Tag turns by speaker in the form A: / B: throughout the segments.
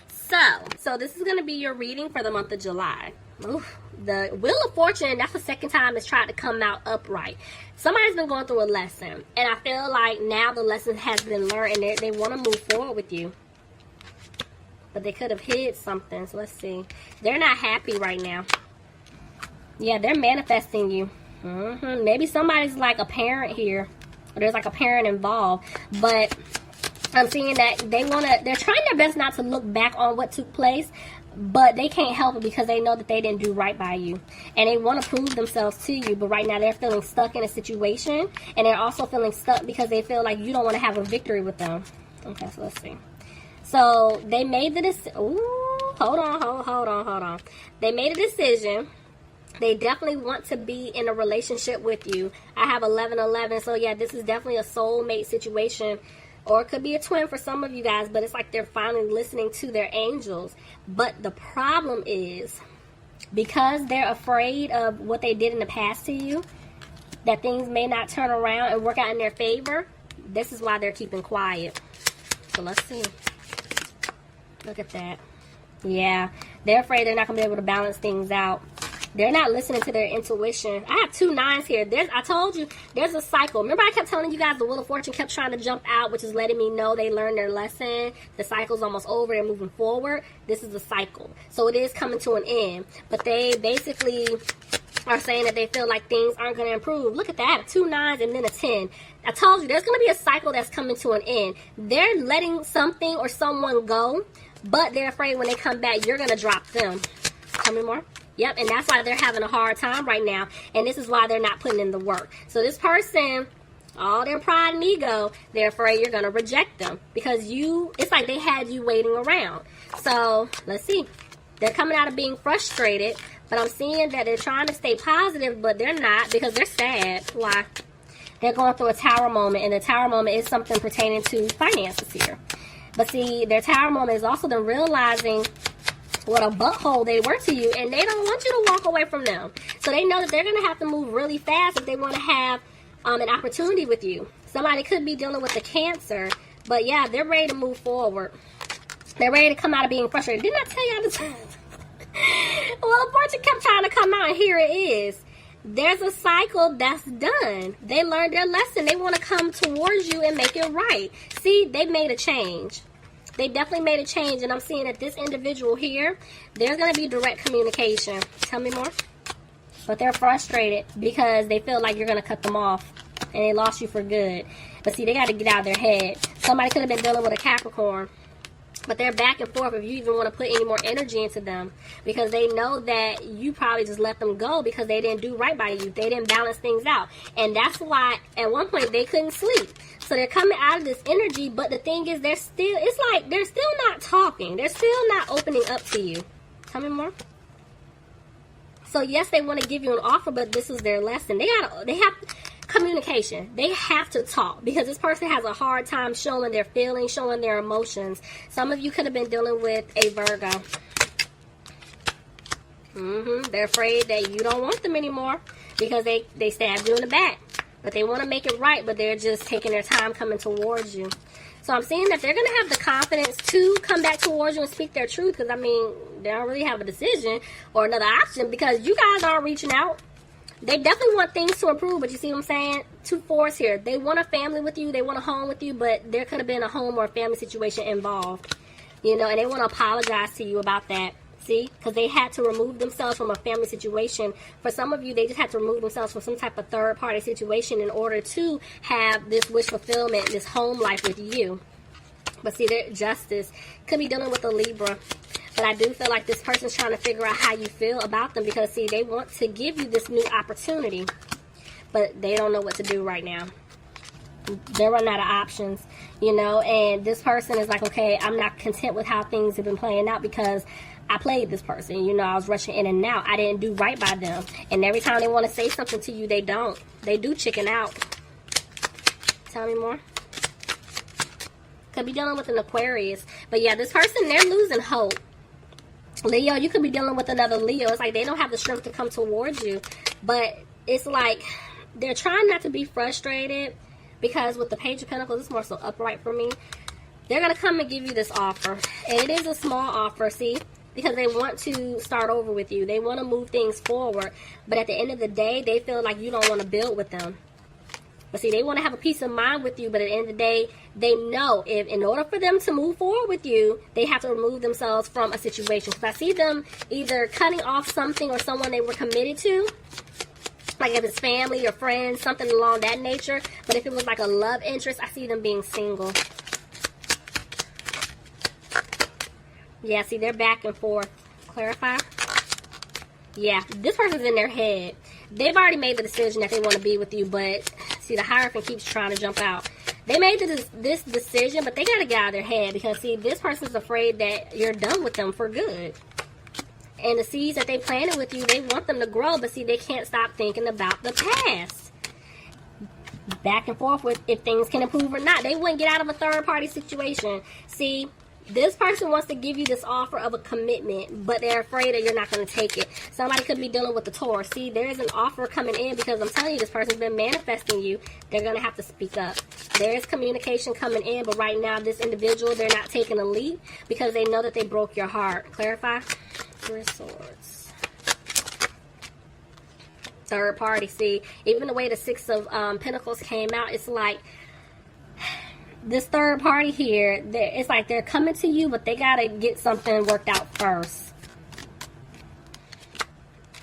A: So this is going to be your reading for the month of July. Oof. The Wheel of Fortune, that's the second time it's tried to come out upright. Somebody's been going through a lesson, and I feel like now the lesson has been learned, and they want to move forward with you. But they could have hid something, so let's see. They're not happy right now. Yeah, they're manifesting you. Maybe somebody's like a parent here, or there's like a parent involved, but I'm seeing that they're trying their best not to look back on what took place, but they can't help it because they know that they didn't do right by you. And they want to prove themselves to you, but right now they're feeling stuck in a situation, and they're also feeling stuck because they feel like you don't want to have a victory with them. Okay, so let's see. So they made the decision. Ooh, hold on. They made a decision. They definitely want to be in a relationship with you. I have 1111, so yeah, this is definitely a soulmate situation. Or it could be a twin for some of you guys, but it's like they're finally listening to their angels. But the problem is, because they're afraid of what they did in the past to you, that things may not turn around and work out in their favor, this is why they're keeping quiet. So let's see. Look at that. Yeah, they're afraid they're not going to be able to balance things out. They're not listening to their intuition. I have 2 9s here. I told you, there's a cycle. Remember I kept telling you guys the Wheel of Fortune kept trying to jump out, which is letting me know they learned their lesson. The cycle's almost over. They're moving forward. This is the cycle. So it is coming to an end. But they basically are saying that they feel like things aren't going to improve. Look at that. 2 9s and then a 10. I told you, there's going to be a cycle that's coming to an end. They're letting something or someone go, but they're afraid when they come back, you're going to drop them. Tell me more. Yep, and that's why they're having a hard time right now. And this is why they're not putting in the work. So this person, all their pride and ego, they're afraid you're going to reject them. Because it's like they had you waiting around. So, let's see. They're coming out of being frustrated. But I'm seeing that they're trying to stay positive, but they're not because they're sad. Why? They're going through a tower moment. And the tower moment is something pertaining to finances here. But see, their tower moment is also them realizing what a butthole they were to you, and they don't want you to walk away from them. So they know that they're going to have to move really fast if they want to have an opportunity with you. Somebody could be dealing with a Cancer, but yeah, they're ready to move forward. They're ready to come out of being frustrated. Didn't I tell y'all this? Well, the fortune kept trying to come out, and here it is. There's a cycle that's done. They learned their lesson. They want to come towards you and make it right. See, they made a change. They definitely made a change, and I'm seeing that this individual here, there's going to be direct communication. Tell me more. But they're frustrated because they feel like you're going to cut them off, and they lost you for good. But see, they got to get out of their head. Somebody could have been dealing with a Capricorn, but they're back and forth if you even want to put any more energy into them, because they know that you probably just let them go because they didn't do right by you. They didn't balance things out. And that's why at one point they couldn't sleep. So they're coming out of this energy, but the thing is they're still not talking. They're still not opening up to you. Tell me more. So yes, they want to give you an offer, but this is their lesson. They have communication. They have to talk because this person has a hard time showing their feelings, showing their emotions. Some of you could have been dealing with a Virgo. They're afraid that you don't want them anymore because they stabbed you in the back. But they want to make it right, but they're just taking their time coming towards you. So I'm seeing that they're going to have the confidence to come back towards you and speak their truth. Because, I mean, they don't really have a decision or another option because you guys aren't reaching out. They definitely want things to improve, but you see what I'm saying? 2 4s here. They want a family with you. They want a home with you, but there could have been a home or a family situation involved. You know, and they want to apologize to you about that. See? Because they had to remove themselves from a family situation. For some of you, they just had to remove themselves from some type of third-party situation in order to have this wish fulfillment, this home life with you. But see, their justice could be dealing with a Libra. But I do feel like this person's trying to figure out how you feel about them because, see, they want to give you this new opportunity. But they don't know what to do right now. They're running out of options, you know. And this person is like, okay, I'm not content with how things have been playing out because I played this person. You know, I was rushing in and out. I didn't do right by them. And every time they want to say something to you, they don't. They do chicken out. Tell me more. Could be dealing with an Aquarius. But yeah, this person, they're losing hope. Leo, you could be dealing with another Leo. It's like they don't have the strength to come towards you. But it's like they're trying not to be frustrated because with the Page of Pentacles, it's more so upright for me. They're going to come and give you this offer. And it is a small offer, see? Because they want to start over with you. They want to move things forward. But at the end of the day, they feel like you don't want to build with them. But see, they want to have a peace of mind with you. But at the end of the day, they know if in order for them to move forward with you, they have to remove themselves from a situation. Because I see them either cutting off something or someone they were committed to. Like if it's family or friends, something along that nature. But if it was like a love interest, I see them being single. Yeah, see, they're back and forth. Clarify? Yeah, this person's in their head. They've already made the decision that they want to be with you, but see, the Hierophant keeps trying to jump out. They made this decision, but they got to get out of their head because, see, this person's afraid that you're done with them for good. And the seeds that they planted with you, they want them to grow, but see, they can't stop thinking about the past. Back and forth with if things can improve or not. They wouldn't get out of a third-party situation. See, this person wants to give you this offer of a commitment, but they're afraid that you're not going to take it. Somebody could be dealing with the Taurus. See, there is an offer coming in because I'm telling you, this person's been manifesting you. They're going to have to speak up. There is communication coming in, but right now, this individual, they're not taking a leap because they know that they broke your heart. Clarify? Three of Swords. Third party. See, even the way the Six of Pentacles came out, it's like this third party here, it's like they're coming to you, but they got to get something worked out first.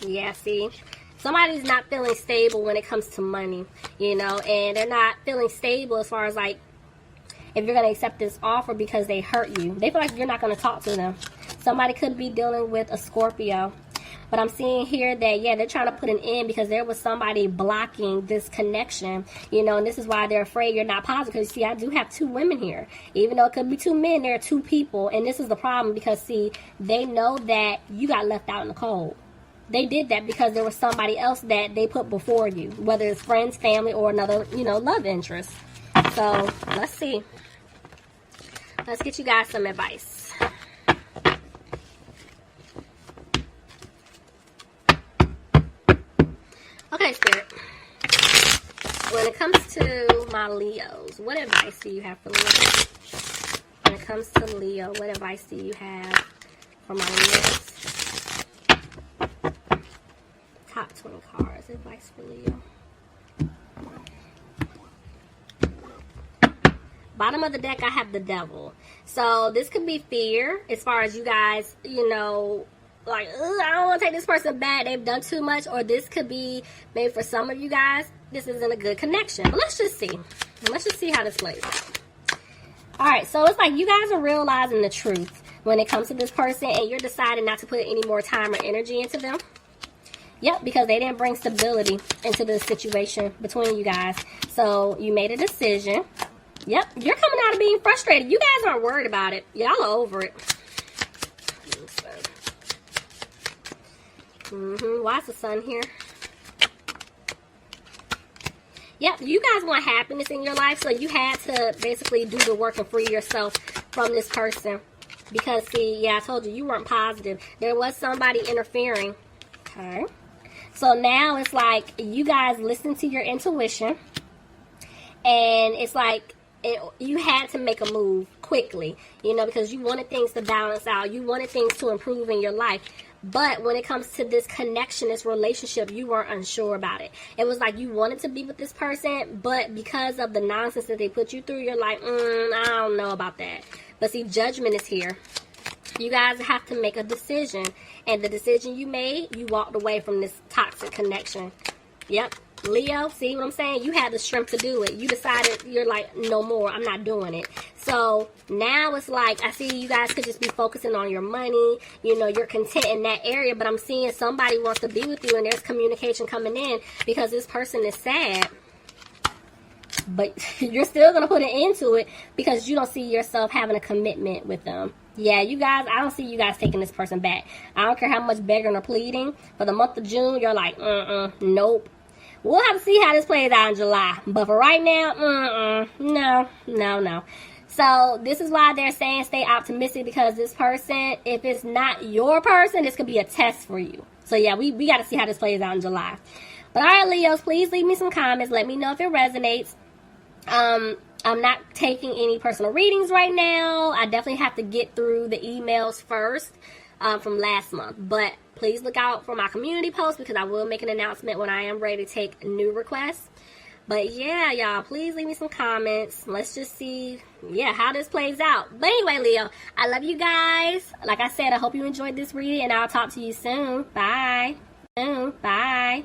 A: Yeah, see? Somebody's not feeling stable when it comes to money, you know, and they're not feeling stable as far as like if you're going to accept this offer because they hurt you. They feel like you're not going to talk to them. Somebody could be dealing with a Scorpio. But I'm seeing here that, yeah, they're trying to put an end because there was somebody blocking this connection, you know, and this is why they're afraid you're not positive. Because, see, I do have two women here. Even though it could be two men, there are two people. And this is the problem because, see, they know that you got left out in the cold. They did that because there was somebody else that they put before you, whether it's friends, family, or another, you know, love interest. So, let's see. Let's get you guys some advice. Okay, Spirit. When it comes to my Leos, what advice do you have for Leo? When it comes to Leo, what advice do you have for my Leos? Top 20 cards, advice for Leo. Bottom of the deck, I have the Devil. So this could be fear as far as you guys, you know, like, I don't want to take this person back. They've done too much. Or this could be, maybe for some of you guys, this isn't a good connection. But let's just see. Let's just see how this plays out. Alright, so it's like you guys are realizing the truth when it comes to this person. And you're deciding not to put any more time or energy into them. Yep, because they didn't bring stability into the situation between you guys. So you made a decision. Yep, you're coming out of being frustrated. You guys aren't worried about it. Y'all are over it. Why is the Sun here? Yep, you guys want happiness in your life, so you had to basically do the work and free yourself from this person. Because, see, yeah, I told you, you weren't positive. There was somebody interfering. Okay. So now it's like you guys listen to your intuition. And it's like you had to make a move quickly, you know, because you wanted things to balance out. You wanted things to improve in your life. But when it comes to this connection, this relationship, you weren't unsure about it. It was like you wanted to be with this person, but because of the nonsense that they put you through, you're like, I don't know about that. But see, judgment is here. You guys have to make a decision. And the decision you made, you walked away from this toxic connection. Yep. Leo, see what I'm saying? You had the strength to do it. You decided, you're like, no more. I'm not doing it. So now it's like, I see you guys could just be focusing on your money. You know, you're content in that area. But I'm seeing somebody wants to be with you and there's communication coming in because this person is sad. But you're still going to put an end to it because you don't see yourself having a commitment with them. Yeah, you guys, I don't see you guys taking this person back. I don't care how much begging or pleading. For the month of June, you're like, nope. We'll have to see how this plays out in July. But for right now, no. So this is why they're saying stay optimistic because this person, if it's not your person, this could be a test for you. So yeah, we got to see how this plays out in July. But all right, Leos, please leave me some comments. Let me know if it resonates. I'm not taking any personal readings right now. I definitely have to get through the emails first from last month. But please look out for my community post because I will make an announcement when I am ready to take new requests. But yeah, y'all, please leave me some comments. Let's just see, how this plays out. But anyway, Leo, I love you guys. Like I said, I hope you enjoyed this reading, and I'll talk to you soon. Bye. Bye.